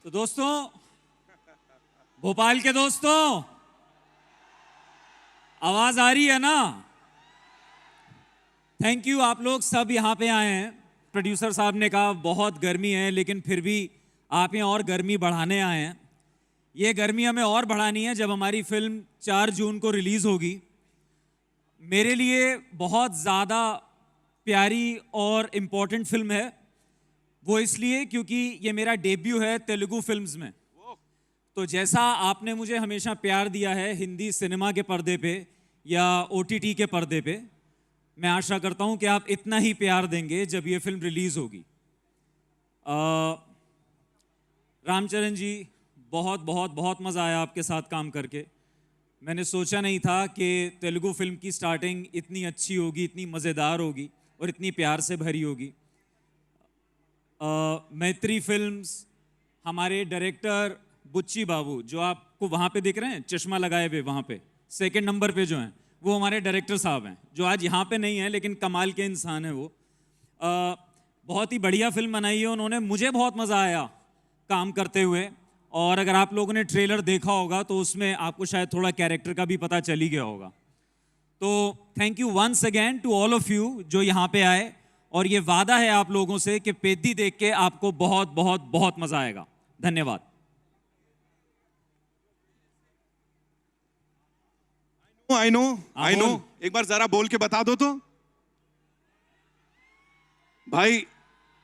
तो दोस्तों, भोपाल के दोस्तों, आवाज आ रही है ना? थैंक यू, आप लोग सब यहाँ पे आए हैं। प्रोड्यूसर साहब ने कहा बहुत गर्मी है, लेकिन फिर भी आप यहाँ और गर्मी बढ़ाने आए हैं। ये गर्मी हमें और बढ़ानी है जब हमारी फिल्म 4 जून को रिलीज होगी। मेरे लिए बहुत ज़्यादा प्यारी और इम्पोर्टेंट फिल्म है। वो इसलिए क्योंकि ये मेरा डेब्यू है तेलुगु फिल्म्स में। तो जैसा आपने मुझे हमेशा प्यार दिया है हिंदी सिनेमा के पर्दे पे या OTT के पर्दे पे, मैं आशा करता हूं कि आप इतना ही प्यार देंगे जब ये फिल्म रिलीज होगी। रामचरण जी, बहुत बहुत बहुत मज़ा आया आपके साथ काम करके। मैंने सोचा नहीं था कि तेलुगु फिल्म की स्टार्टिंग इतनी अच्छी होगी, इतनी मज़ेदार होगी और इतनी प्यार से भरी होगी। मैत्री फिल्म्स, हमारे डायरेक्टर बुच्ची बाबू, जो आपको वहाँ पे दिख रहे हैं चश्मा लगाए हुए, वहाँ पे सेकंड नंबर पे जो हैं, वो हमारे डायरेक्टर साहब हैं, जो आज यहाँ पे नहीं हैं लेकिन कमाल के इंसान हैं वो। बहुत ही बढ़िया फिल्म बनाई है उन्होंने, मुझे बहुत मज़ा आया काम करते हुए। और अगर आप लोगों ने ट्रेलर देखा होगा तो उसमें आपको शायद थोड़ा कैरेक्टर का भी पता चल ही गया होगा। तो thank you once again to all of you जो यहाँ पे आए, और ये वादा है आप लोगों से कि पेद्दी देख के आपको बहुत बहुत बहुत मजा आएगा। धन्यवाद। आई नो, एक बार जरा बोल के बता दो तो। भाई,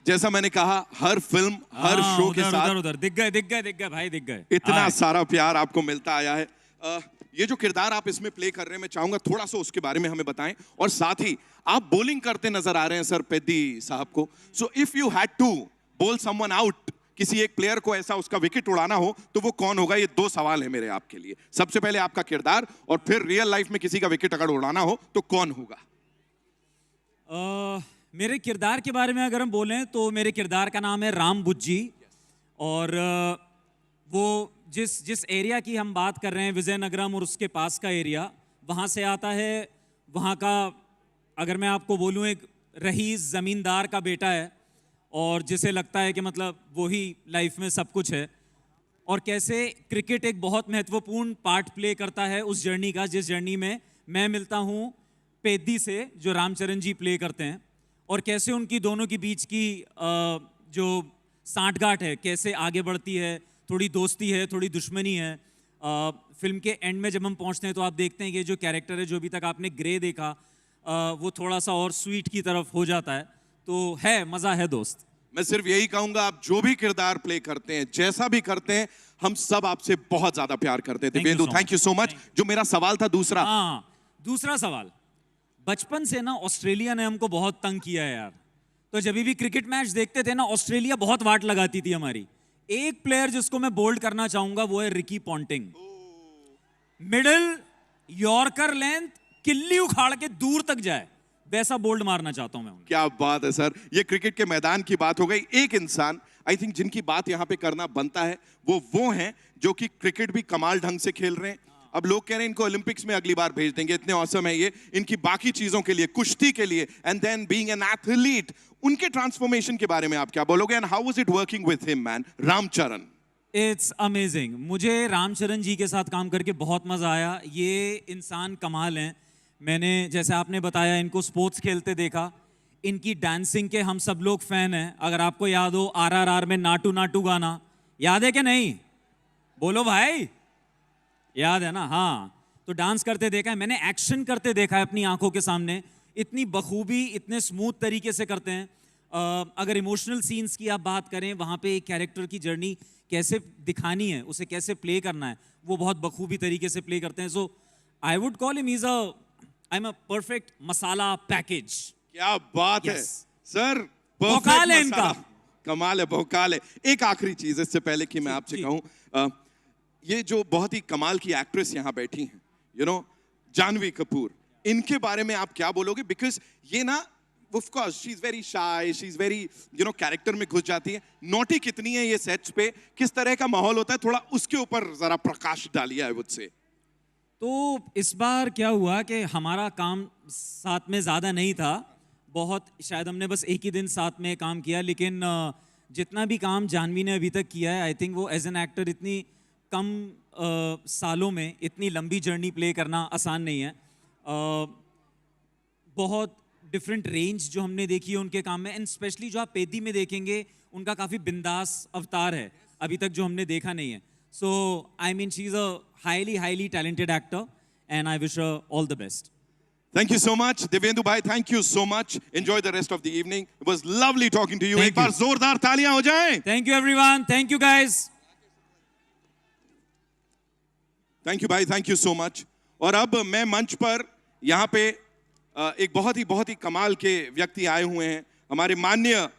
जैसा मैंने कहा, हर फिल्म हर शो के साथ उधर दिख गए भाई, दिख गए। इतना सारा प्यार आपको मिलता आया है। ये जो किरदार आप इसमें प्ले कर रहे हैं, मैं चाहूंगा थोड़ा सा उसके बारे में हमें बताएं, और साथ ही आप बॉलिंग करते नजर आ रहे हैं सर पेद्दी साहब को। So if you had to bowl someone out, किसी एक प्लेयर को ऐसा उसका विकेट उड़ाना हो, तो वो कौन होगा? ये 2 सवाल है मेरे आपके लिए। सबसे पहले आपका किरदार, और फिर रियल लाइफ में किसी का विकेट अगर उड़ाना हो तो कौन होगा? मेरे किरदार के बारे में अगर हम बोलें तो मेरे किरदार का नाम है राम बुज्जी। और वो जिस एरिया की हम बात कर रहे हैं, विजयनगरम और उसके पास का एरिया, वहाँ से आता है। वहाँ का, अगर मैं आपको बोलूँ, एक रईस ज़मींदार का बेटा है, और जिसे लगता है कि मतलब वही लाइफ में सब कुछ है। और कैसे क्रिकेट एक बहुत महत्वपूर्ण पार्ट प्ले करता है उस जर्नी का, जिस जर्नी में मैं मिलता हूँ पेद्दी से, जो रामचरण जी प्ले करते हैं। और कैसे उनकी दोनों के बीच की जो सांठगांठ है कैसे आगे बढ़ती है, थोड़ी दोस्ती है, थोड़ी दुश्मनी है। फिल्म के एंड में जब हम पहुंचते हैं तो आप देखते हैं कि जो कैरेक्टर है, जो अभी तक आपने ग्रे देखा, वो थोड़ा सा और स्वीट की तरफ हो जाता है। तो है, मज़ा है दोस्त। मैं सिर्फ यही कहूंगा, आप जो भी किरदार प्ले करते हैं, जैसा भी करते हैं, हम सब आपसे बहुत ज्यादा प्यार करते थे। बेदू, थैंक यू सो मच। जो मेरा सवाल था दूसरा, दूसरा सवाल, बचपन से ना ऑस्ट्रेलिया ने हमको बहुत तंग किया है यार। तो जब भी क्रिकेट मैच देखते थे ना, ऑस्ट्रेलिया बहुत वाट लगाती थी हमारी। एक प्लेयर जिसको मैं बोल्ड करना चाहूंगा वो है Ricky Ponting. Middle yorker length, किल्ली उखाड़ के दूर तक जाए, वैसा बोल्ड मारना चाहता हूं मैं। क्या बात है सर। ये क्रिकेट के मैदान की बात हो गई। एक इंसान आई थिंक जिनकी बात यहां पे करना बनता है, वो हैं जो कि क्रिकेट भी कमाल ढंग से खेल रहे हैं। अब लोग कह रहे हैं इनको ओलंपिक्स में अगली बार भेज देंगे, इतने औसम है ये। इनकी बाकी चीजों के लिए, कुश्ती के लिए, and then being an athlete, उनके ट्रांसफॉर्मेशन के बारे में आप क्या बोलोगे? And how was it working with him man, Ram Charan? It's amazing. मुझे रामचरण जी के साथ काम करके बहुत मजा आया। ये इंसान कमाल हैं। मैंने, जैसे आपने बताया, इनको स्पोर्ट्स खेलते देखा। इनकी डांसिंग के हम सब लोग फैन हैं। अगर आपको याद हो RRR में नाटू नाटू गाना, याद है कि नहीं? बोलो भाई, याद है ना? हाँ, तो डांस करते देखा है मैंने, एक्शन करते देखा है अपनी आंखों के सामने। इतनी बखूबी, इतने स्मूथ तरीके से करते हैं। अगर इमोशनल सीन्स की आप बात करें, वहाँ पे एक कैरेक्टर की जर्नी कैसे दिखानी है, उसे कैसे प्ले करना है, वो बहुत बखूबी तरीके से प्ले करते हैं। So I would call him I am a perfect masala package. क्या बात है सर, भोकाल है इनका, कमाल है, भोकाल है। एक आखिरी चीज इससे पहले कि मैं आपसे कहूं, ये जो बहुत ही कमाल की एक्ट्रेस यहाँ बैठी हैं, यू नो, जानवी कपूर, इनके बारे में आप क्या बोलोगे? बिकॉज ये ना, of course she is very shy, she is very, you know, character में घुस जाती है। नोटी कितनी है ये सेट्स पे, किस तरह का माहौल होता है, थोड़ा उसके ऊपर जरा प्रकाश डालिए आई वुड से। तो इस बार क्या हुआ कि हमारा काम साथ में ज़्यादा नहीं था, बहुत, शायद हमने बस एक ही दिन साथ में काम किया, लेकिन जितना भी काम जानवी ने अभी तक किया है, आई थिंक वो एज एन एक्टर इतनी कम सालों में इतनी लंबी जर्नी प्ले करना आसान नहीं है। बहुत डिफरेंट रेंज जो हमने देखी है उनके काम में, एंड स्पेशली जो आप पेदी में देखेंगे उनका काफ़ी बिंदास अवतार है अभी तक जो हमने देखा नहीं है। So I mean she is a highly talented actor and I wish her all the best. Thank you so much, Divyendu bhai. Thank you so much. Enjoy the rest of the evening. It was lovely talking to you. Thank एक बार you. जोरदार तालियां हो जाएं. Thank you everyone, thank you guys. Thank you भाई, thank you so much. और अब मैं मंच पर यहाँ पे एक बहुत ही कमाल के व्यक्ति आए हुए हैं। हमारे माननीय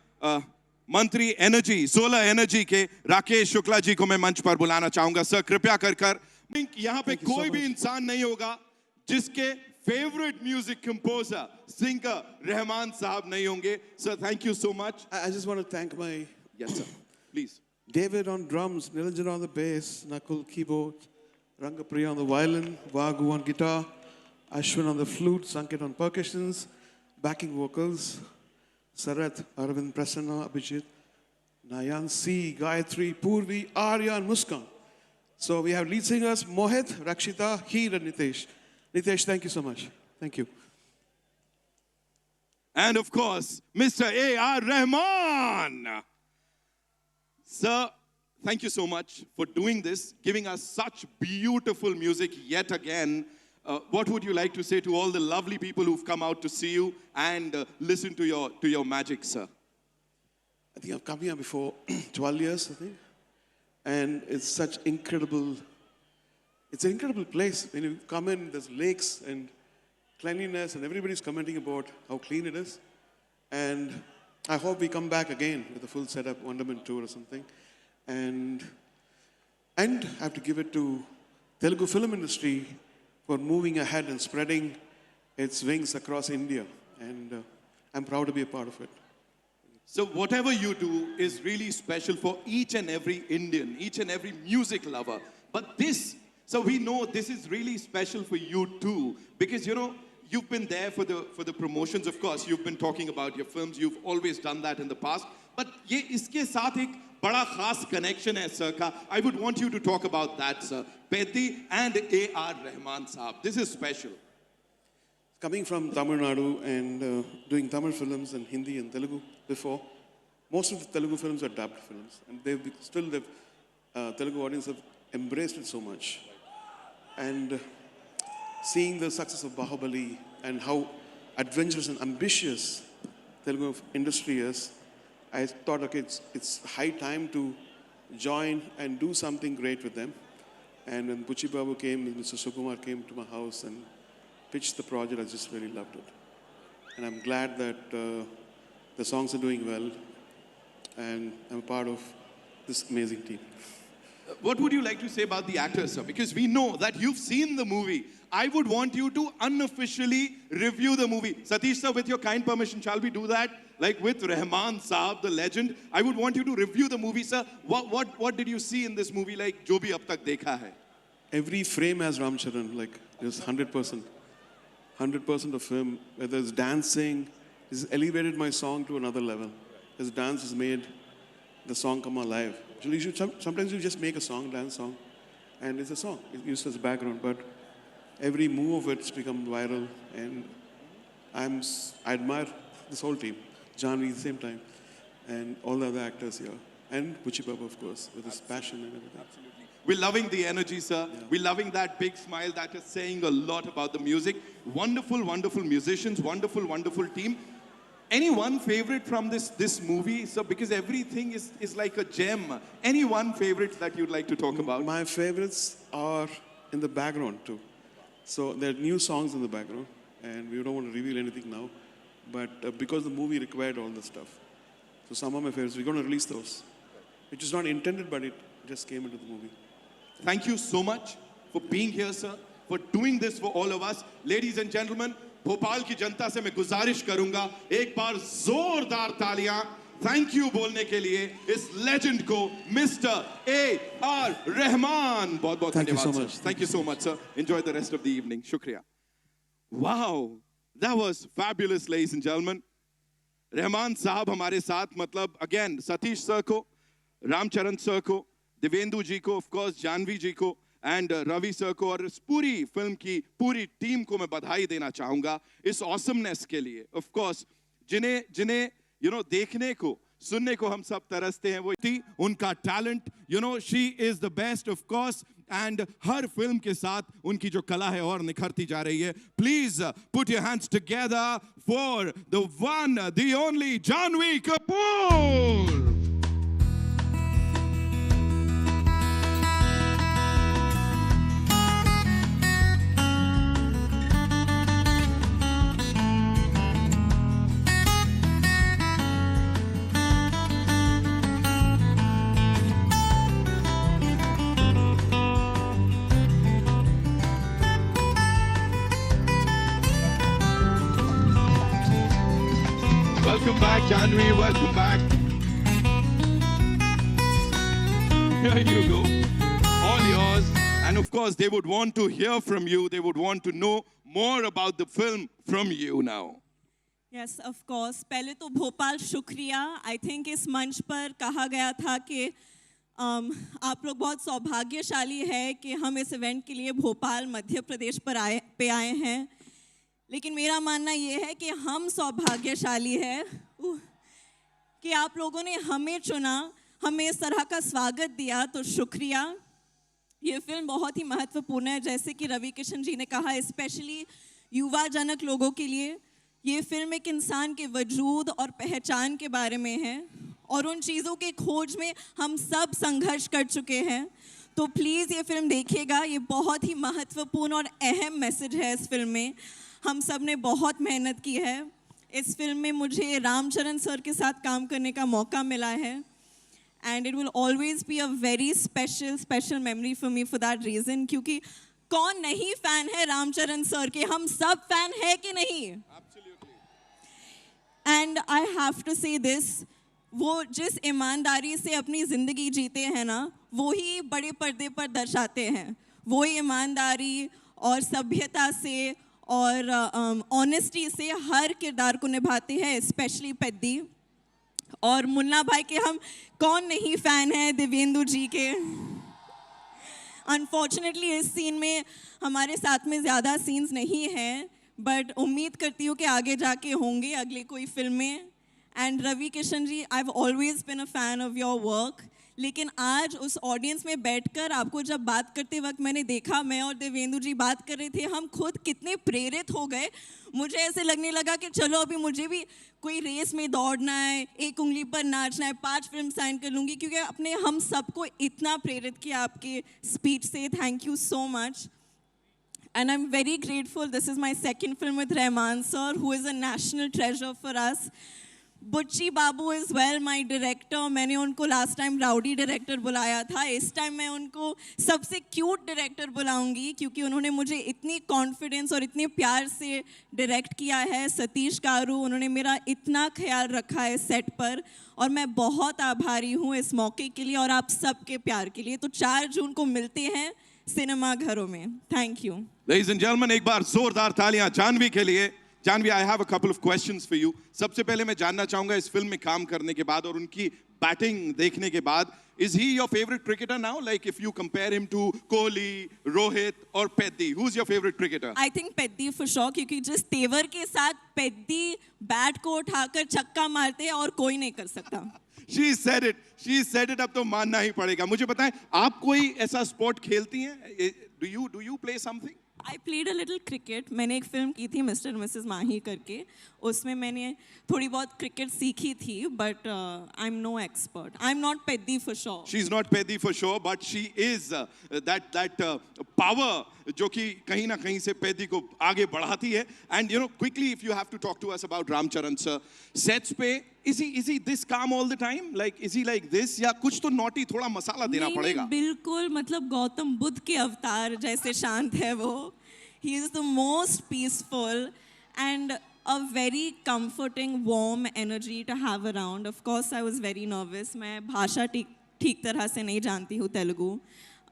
मंत्री एनर्जी, सोलर एनर्जी के राकेश शुक्ला जी को मैं मंच पर बुलाना चाहूंगा। सर कृपया कर यहाँ पे कोई भी इंसान नहीं होगा जिसके favourite music composer singer Rahman साहब नहीं होंगे। Sir thank you so much. I just want to thank my yes sir, please. David on drums, Nilanjan on the bass, Nakul keyboard, Rangapriya on the violin, Vagu on guitar, Ashwin on the flute, Sanket on percussions, backing vocals, Sarath, Arvind, Prasanna, Abhijit, Nayan C, Gayatri, Purvi, Arya and Muskan. So we have lead singers Mohit, Rakshita, Heer and Nitesh. Nitesh, thank you so much. Thank you. And of course, Mr. A.R. Rahman. Sir, thank you so much for doing this, giving us such beautiful music yet again. What would you like to say to all the lovely people who've come out to see you and listen to your magic, sir? I think I've come here before 12 years, I think. And it's such it's an incredible place. When you come in, there's lakes and cleanliness, and everybody's commenting about how clean it is. And I hope we come back again with a full setup, Wonderment tour or something. And I have to give it to Telugu film industry for moving ahead and spreading its wings across India. And I'm proud to be a part of it. So whatever you do is really special for each and every Indian, each and every music lover. But this, so we know this is really special for you too, because you know you've been there for the promotions. Of course, you've been talking about your films. You've always done that in the past. But ये इसके साथ एक बड़ा खास connection है sir का. I would want you to talk about that, sir. Peti and A.R. Rahman साहब. This is special. Coming from Tamil Nadu and doing Tamil films and Hindi and Telugu before, most of the Telugu films are dubbed films, and the Telugu audience have embraced it so much. And seeing the success of Bahubali and how adventurous and ambitious Telugu industry is, I thought, okay, it's high time to join and do something great with them. And when Buchi Babu came, Mr. Sukumar came to my house and pitched the project, I just really loved it. And I'm glad that the songs are doing well, and I'm a part of this amazing team. What would you like to say about the actors, sir? Because we know that you've seen the movie. I would want you to unofficially review the movie. Satish sir, with your kind permission, shall we do that? Like with Rahman Saab, the legend. I would want you to review the movie, sir. What did you see in this movie, like jo bhi ab tak dekha hai? Every frame has Ram Charan, like just 100%. 100% of him, whether it's dancing, he's elevated my song to another level. His dance has made the song come alive. Sometimes you just make a song, dance song, and it's a song. It's used as background, but every move of it's become viral, and I admire this whole team. Janvi at the same time, and all the other actors here, and Buchi Babu, of course, with his passion and everything. We're loving the energy, sir. Yeah. We're loving that big smile. That is saying a lot about the music. Wonderful, wonderful musicians. Wonderful, wonderful team. Any one favorite from this movie, sir? Because everything is like a gem. Any one favorite that you'd like to talk about? My favorites are in the background too. So there are new songs in the background, and we don't want to reveal anything now. But because the movie required all the stuff, so some of my favorites, we're going to release those. Which is not intended, but it just came into the movie. Thank you so much for being here, sir, for doing this for all of us. Ladies and gentlemen, Bhopal की जनता से मैं गुजारिश करूंगा एक बार जोरदार तालियां thank you बोलने के लिए इस लेजेंड को मिस्टर A.R. रहमान। बहुत बहुत धन्यवाद। Thank you so much, sir. Enjoy the rest of the evening. शुक्रिया। Wow, that was fabulous, ladies and gentlemen. Rahman साहब हमारे साथ, मतलब अगेन सतीश सर को, रामचरण सर को, देवेंदु जी को, ऑफ कोर्स जानवी जी को एंड रवि सर को, और इस पूरी फिल्म की पूरी टीम को मैं बधाई देना चाहूंगा इस ऑसमनेस के लिए। ऑफ कोर्स जिन्हें जिन्हें देखने को सुनने को हम सब तरसते हैं, वो उनका talent, she is the best of course, and her film के साथ उनकी जो कला है और निखरती जा रही है। Please put your hands together for the one the only Janhvi Kapoor. Welcome back, Janvi. Welcome back. Here you go. All yours. And of course, they would want to hear from you. They would want to know more about the film from you now. Yes, of course. पहले तो भोपाल शुक्रिया. I think इस मंच पर कहा गया था कि आप लोग बहुत सौभाग्यशाली है कि हम इस इवेंट के लिए भोपाल मध्य प्रदेश पर आए हैं। लेकिन मेरा मानना ये है कि हम सौभाग्यशाली है कि आप लोगों ने हमें चुना, हमें इस तरह का स्वागत दिया, तो शुक्रिया। ये फिल्म बहुत ही महत्वपूर्ण है, जैसे कि रवि किशन जी ने कहा, स्पेशली युवा जनक लोगों के लिए। ये फिल्म एक इंसान के वजूद और पहचान के बारे में है, और उन चीज़ों के खोज में हम सब संघर्ष कर चुके हैं। तो प्लीज़ ये फिल्म देखिएगा, ये बहुत ही महत्वपूर्ण और अहम मैसेज है इस फिल्म में। हम सब ने बहुत मेहनत की है। इस फिल्म में मुझे रामचरण सर के साथ काम करने का मौका मिला है, and it will always be a very special memory for me for that reason. क्योंकि कौन नहीं फ़ैन है रामचरण सर के? हम सब फ़ैन है कि नहीं? एंड आई हैव टू से दिस, वो जिस ईमानदारी से अपनी ज़िंदगी जीते हैं ना, वो ही बड़े पर्दे पर दर्शाते हैं। वो ईमानदारी और सभ्यता से और ऑनेस्टी से हर किरदार को निभाते हैं, स्पेशली पेद्दी। और मुन्ना भाई के हम कौन नहीं फ़ैन है, देवेंदु जी के। अनफॉर्चुनेटली इस सीन में हमारे साथ में ज़्यादा सीन्स नहीं हैं, बट उम्मीद करती हूँ कि आगे जाके होंगे अगले कोई फिल्म में। And Ravi Kishan ji, I have always been a fan of your work. लेकिन आज उस ऑडियंस में बैठकर आपको जब बात करते वक्त मैंने देखा, मैं और देवेंदु जी बात कर रहे थे, हम खुद कितने प्रेरित हो गए। मुझे ऐसे लगने लगा कि चलो अभी मुझे भी कोई रेस में दौड़ना है, एक उंगली पर नाचना है, 5 फिल्म साइन कर लूँगी, क्योंकि अपने हम सबको इतना प्रेरित किया आपके स्पीच से। Thank you so much. And I'm very grateful. This is my second film with Rahman sir, who is a national treasure for us. बुच्ची बाबू इज़ वेल माई डायरेक्टर। मैंने उनको लास्ट टाइम राउडी डायरेक्टर बुलाया था, इस time मैं उनको सबसे cute director बुलाऊंगी, क्योंकि उन्होंने मुझे इतनी कॉन्फिडेंस और इतने प्यार से डायरेक्ट किया है। सतीश गारू, उन्होंने मेरा इतना ख्याल रखा है सेट पर, और मैं बहुत आभारी हूँ इस मौके के लिए और आप सबके प्यार के लिए। तो 4 जून को मिलते हैं सिनेमा घरों में। Thank you. Ladies and gentlemen, एक बार जोरदार तालियां जानवी के लिए। Janvi, I have a couple of questions for you. सबसे पहले मैं जानना चाहूंगा, इस फिल्म में काम करने के बाद और उनकी बैटिंग देखने के बाद, is he your favorite cricketer now? Like if you compare him to Kohli, Rohit or Peddi, who's your favorite cricketer? I think Peddi for sure, क्योंकि जिस तेवर के साथ Peddi बैट को उठाकर छक्का मारते हैं और कोई नहीं कर सकता। She said it. She said it. अब तो मानना ही पड़ेगा। मुझे बताएं, आप कोई ऐसा स्पोर्ट खेलती हैं? Do you play something? I played a little cricket. मैंने एक फिल्म की थी मिस्टर और मिसेस माही करके, उसमें मैंने थोड़ी बहुत क्रिकेट सीखी थी, but I'm no expert. I'm not Peddi for sure. She's not Peddi for sure, but she is that power जो कि कहीं ना कहीं से Peddi को आगे बढ़ाती है. And you know, quickly, if you have to talk to us about Ramcharan sir, sets पे is he this calm all the time? Like is he like this? या कुछ तो naughty, थोड़ा मसाला देना पड़ेगा? बिल्कुल, मतलब गौतम बुद्ध के अवतार जैसे शांत है वो. He is the most peaceful and a very comforting, warm energy to have around. Of course, I was very nervous. मैं भाषा ठीक तरह से नहीं जानती हूँ तेलुगु.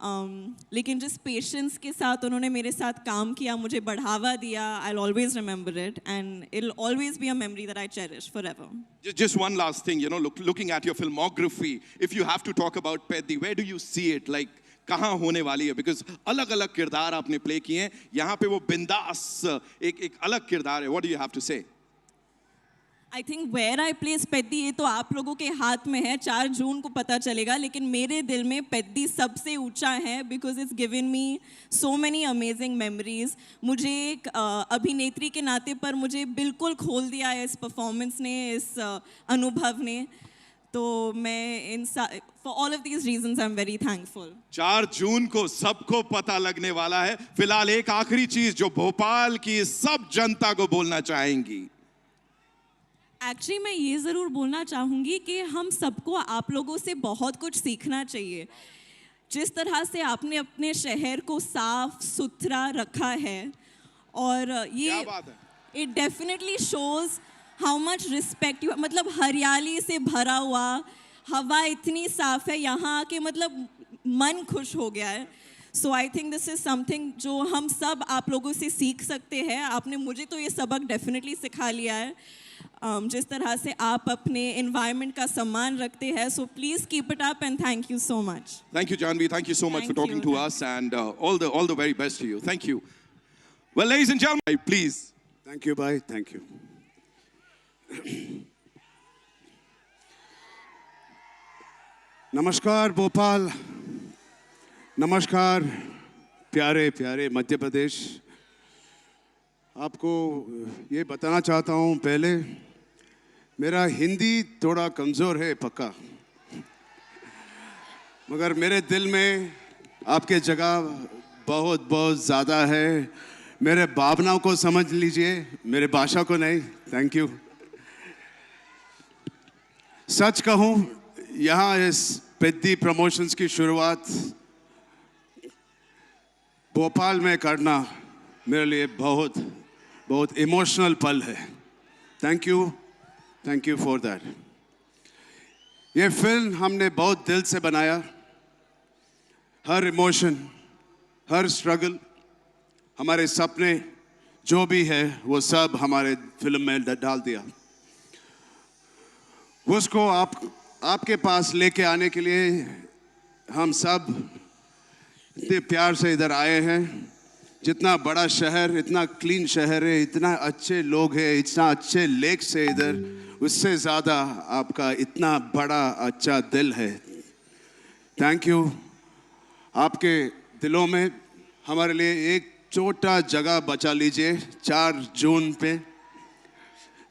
लेकिन जिस पेशेंस के साथ उन्होंने मेरे साथ काम किया, मुझे बढ़ावा दिया, I will always remember it and it will always be a memory that I cherish forever. Just one last thing, you know, looking at your filmography, if you have to talk about Peddi, where do you see it? Like, कहाँ होने वाली है? Because अलग अलग किरदार आपने play किए हैं, यहाँ पे वो बिंदास एक अलग किरदार है. What do you have to say? I think where I place Peddi ये तो आप लोगों के हाथ में है, 4 जून को पता चलेगा, लेकिन मेरे दिल में पेद्दी सबसे ऊंचा है because it's given me so many amazing memories. मुझे एक अभिनेत्री के नाते पर मुझे बिल्कुल खोल दिया है इस परफॉर्मेंस ने, इस अनुभव ने. तो मैं for all of these reasons I am very thankful. 4 जून को सबको पता लगने वाला है. फिलहाल एक आखिरी चीज जो भोपाल की सब जनता को बोलना चाहेंगी. एक्चुअली मैं ये ज़रूर बोलना चाहूँगी कि हम सबको आप लोगों से बहुत कुछ सीखना चाहिए. जिस तरह से आपने अपने शहर को साफ सुथरा रखा है, और ये it definitely shows how much respect you, मतलब हरियाली से भरा हुआ, हवा इतनी साफ है यहाँ के, मतलब मन खुश हो गया है. So I think this is something जो हम सब आप लोगों से सीख सकते हैं. आपने मुझे तो ये सबक डेफिनेटली सिखा लिया है, जिस तरह से आप अपने एनवायरनमेंट का सम्मान रखते हैं. So please keep it up and thank you so much. Thank you, Janvi. Thank you so much for talking to us, and all the very best to you. Thank you. Well, ladies and gentlemen, please. Thank you, bye. Thank you. नमस्कार भोपाल, नमस्कार प्यारे प्यारे मध्य प्रदेश. आपको ये बताना चाहता हूँ, पहले मेरा हिंदी थोड़ा कमज़ोर है पक्का, मगर मेरे दिल में आपके जगह बहुत बहुत ज़्यादा है. मेरे भावनाओं को समझ लीजिए, मेरे भाषा को नहीं. Thank you. सच कहूँ, यहाँ इस पेद्दी प्रमोशंस की शुरुआत भोपाल में करना मेरे लिए बहुत बहुत इमोशनल पल है. Thank you for that. ये फिल्म हमने बहुत दिल से बनाया. हर इमोशन, हर स्ट्रगल, हमारे सपने जो भी है वो सब हमारे फिल्म में डाल दिया. उसको आपके पास लेके आने के लिए हम सब इतने प्यार से इधर आए हैं. जितना बड़ा शहर, इतना क्लीन शहर है, इतना अच्छे लोग हैं, इतना अच्छे लेक से इधर, उससे ज़्यादा आपका इतना बड़ा अच्छा दिल है. Thank you. आपके दिलों में हमारे लिए एक छोटा जगह बचा लीजिए. 4 जून पे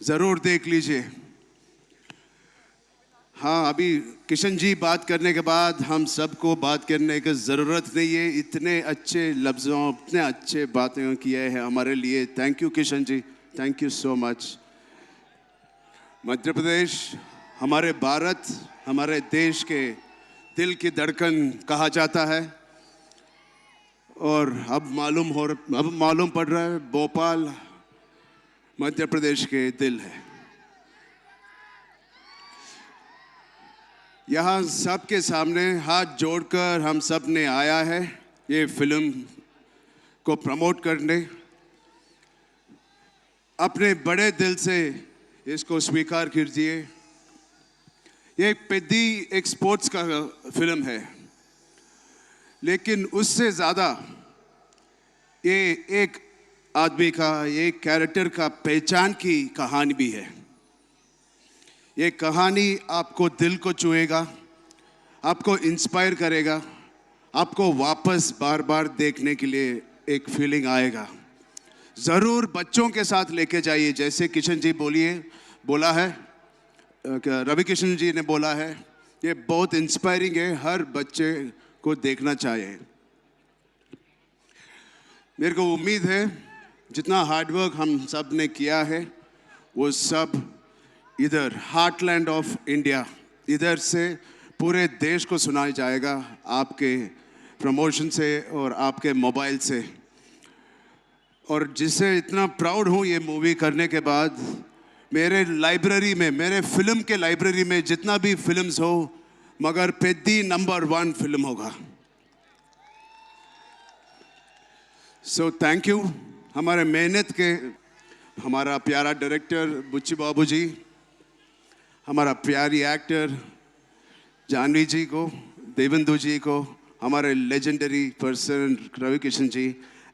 ज़रूर देख लीजिए. हाँ, अभी किशन जी बात करने के बाद हम सबको बात करने की ज़रूरत नहीं है. इतने अच्छे लफ्ज़ों, इतने अच्छे बातें किए हैं हमारे लिए. Thank you Kishan ji, thank you so much. Madhya Pradesh हमारे भारत, हमारे देश के दिल की धड़कन कहा जाता है, और अब मालूम पड़ रहा है भोपाल मध्य प्रदेश के दिल है. यहाँ सबके सामने हाथ जोड़कर हम सब ने आया है ये फिल्म को प्रमोट करने. अपने बड़े दिल से इसको स्वीकार कीजिए. ये पेद्दी एक स्पोर्ट्स का फिल्म है, लेकिन उससे ज़्यादा ये एक आदमी का, एक कैरेक्टर का पहचान की कहानी भी है. ये कहानी आपको दिल को छुएगा, आपको इंस्पायर करेगा, आपको वापस बार बार देखने के लिए एक फीलिंग आएगा. ज़रूर बच्चों के साथ लेके जाइए, जैसे किशन जी बोला है, रवि किशन जी ने बोला है. ये बहुत इंस्पायरिंग है, हर बच्चे को देखना चाहिए. मेरे को उम्मीद है जितना हार्डवर्क हम सब ने किया है वो सब इधर हार्टलैंड ऑफ इंडिया, इधर से पूरे देश को सुनाया जाएगा आपके प्रमोशन से और आपके मोबाइल से. और जिससे इतना प्राउड हूँ ये मूवी करने के बाद, मेरे लाइब्रेरी में, मेरे फिल्म के लाइब्रेरी में जितना भी फिल्म्स हो, मगर पेद्दी नंबर 1 फिल्म होगा. सो थैंक यू हमारे मेहनत के हमारा प्यारा डायरेक्टर बुच्ची बाबू जी, हमारा प्यारी एक्टर जानवी जी को, देवेंदु जी को, हमारे legendary person Ravi Kishan ji,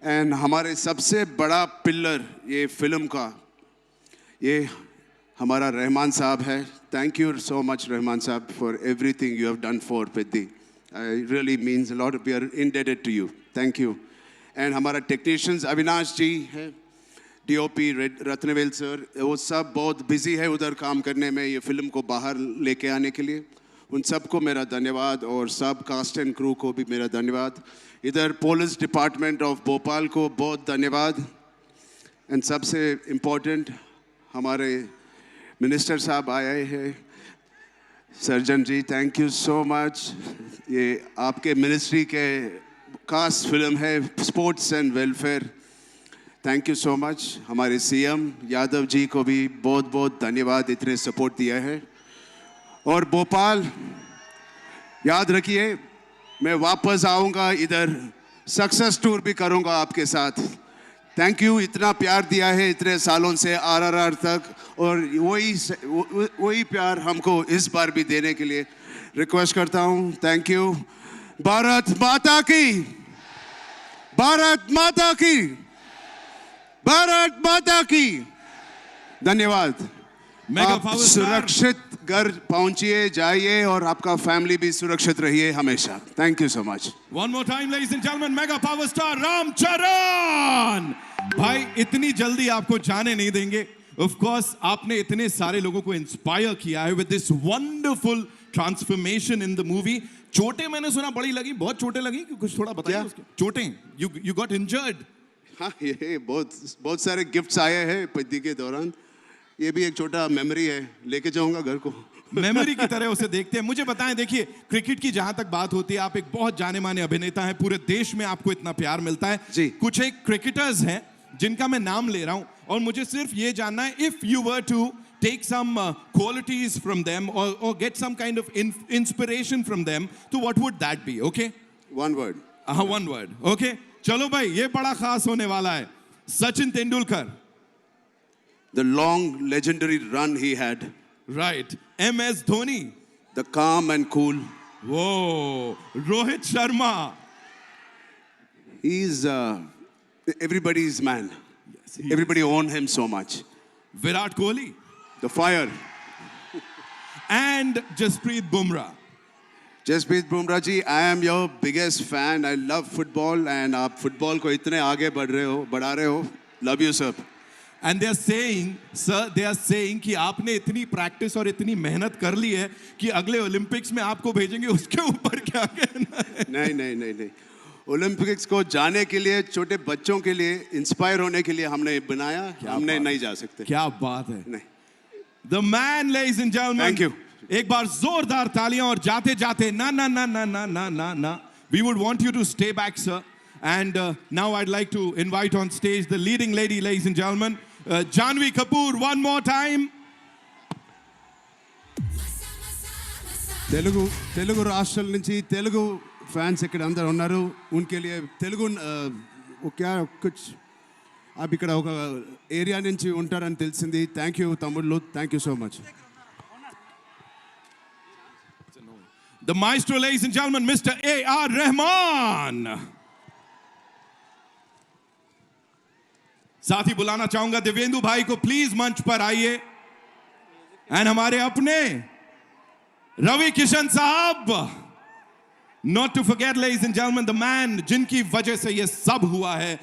and हमारे सबसे बड़ा पिलर ये फिल्म का ये हमारा रहमान साहब है. Thank you so much Rahman साहब for everything you have done for Peddi. I really means a lot. We are indebted to you. Thank you. And हमारा टेक्नीशियंस अविनाश जी है, डीओपी रत्नवेल सर, वो सब बहुत बिजी है उधर काम करने में ये फिल्म को बाहर लेके आने के लिए. उन सबको मेरा धन्यवाद और सब कास्ट एंड क्रू को भी मेरा धन्यवाद. इधर पुलिस डिपार्टमेंट ऑफ भोपाल को बहुत धन्यवाद. एंड सबसे इम्पोर्टेंट हमारे मिनिस्टर साहब आए हैं, सर्जन जी, थैंक यू सो मच. ये आपके मिनिस्ट्री के कास्ट फिल्म है, sports and welfare. Thank you so much. हमारे सीएम यादव जी को भी बहुत बहुत धन्यवाद, इतने सपोर्ट दिया है. और भोपाल याद रखिए, मैं वापस आऊँगा इधर, सक्सेस टूर भी करूँगा आपके साथ. थैंक यू, इतना प्यार दिया है इतने सालों से आरआरआर तक, और वही प्यार हमको इस बार भी देने के लिए रिक्वेस्ट करता हूँ. Thank you. भारत माता की, भारत माता की, भारत माता की. धन्यवाद. आप सुरक्षित घर पहुंचिए, जाइए, और आपका फैमिली भी सुरक्षित रहिए हमेशा. Thank you so much. One more time, ladies and gentlemen, mega power star Ram Charan. भाई इतनी जल्दी आपको जाने नहीं देंगे. Of course, आपने इतने सारे लोगों को इंस्पायर किया है with this wonderful transformation in the movie. चोटें मैंने सुना बड़ी लगी, बहुत चोटें लगी, कुछ थोड़ा बताइए उसके. चोटें, you got injured. हाँ, ये बहुत सारे गिफ्ट्स आए हैं पेद्दी के दौरान. ये भी एक छोटा मेमोरी है, लेके जाऊंगा घर को. मेमोरी की तरह उसे देखते हैं. मुझे बताएं, देखिए क्रिकेट की जहां तक बात होती है, आप एक बहुत जाने माने अभिनेता हैं, पूरे देश में आपको इतना प्यार मिलता है जी. कुछ एक क्रिकेटर्स हैं जिनका मैं नाम ले रहा हूं, और मुझे सिर्फ ये जानना है, if you were to take some qualities from them और get some kind of inspiration from them, तो what would that be? Okay, one word. हाँ, वन वर्ड. ओके, चलो भाई, ये बड़ा खास होने वाला है. Sachin Tendulkar. The long legendary run he had. Right. MS Dhoni. The calm and cool. Whoa. Rohit Sharma. He's everybody's man. Yes, he Everybody own him so much. Virat Kohli. The fire. And Jasprit Bumrah. Jasprit Bumrah ji, I am your biggest fan. I love football, and आप football को इतने आगे बढ़ा रहे हो. Love you, sir. And they are saying, sir, they are saying कि आपने इतनी प्रैक्टिस और इतनी मेहनत कर ली है कि अगले ओलंपिक्स में आपको भेजेंगे. उसके ऊपर क्या कहना है? नहीं. ओलंपिक्स को जाने के लिए, छोटे बच्चों के लिए इंस्पायर होने के लिए हमने बनाया. हमने नहीं जा सकते. क्या बात है. नहीं. The man, ladies and gentlemen. Thank you. एक बार जोरदार तालियां. और जाते जाते ना, we would want you to stay back, sir. And now I'd like to invite on stage the leading lady, ladies and gentlemen, Janvi Kapoor, one more time. Telugu రాష్ట్రాల నుంచి Telugu fans ఇక్కడ అందరు ఉన్నారు. उनके लिए తెలుగు क्या कुछ आप ఇక్కడ ఒక ఏరియా నుంచి ఉంటారని తెలిసింది. థ్యాంక్ యూ తమ్ముళ్ళు. Thank you so much. The maestro, ladies and gentlemen, Mr. A.R. Rahman. साथ ही बुलाना चाहूंगा दिव्येंदु भाई को, प्लीज मंच पर आइए. एंड हमारे अपने रवि किशन साहब. Not to forget, ladies and gentlemen, the man जिनकी वजह से ये सब हुआ है,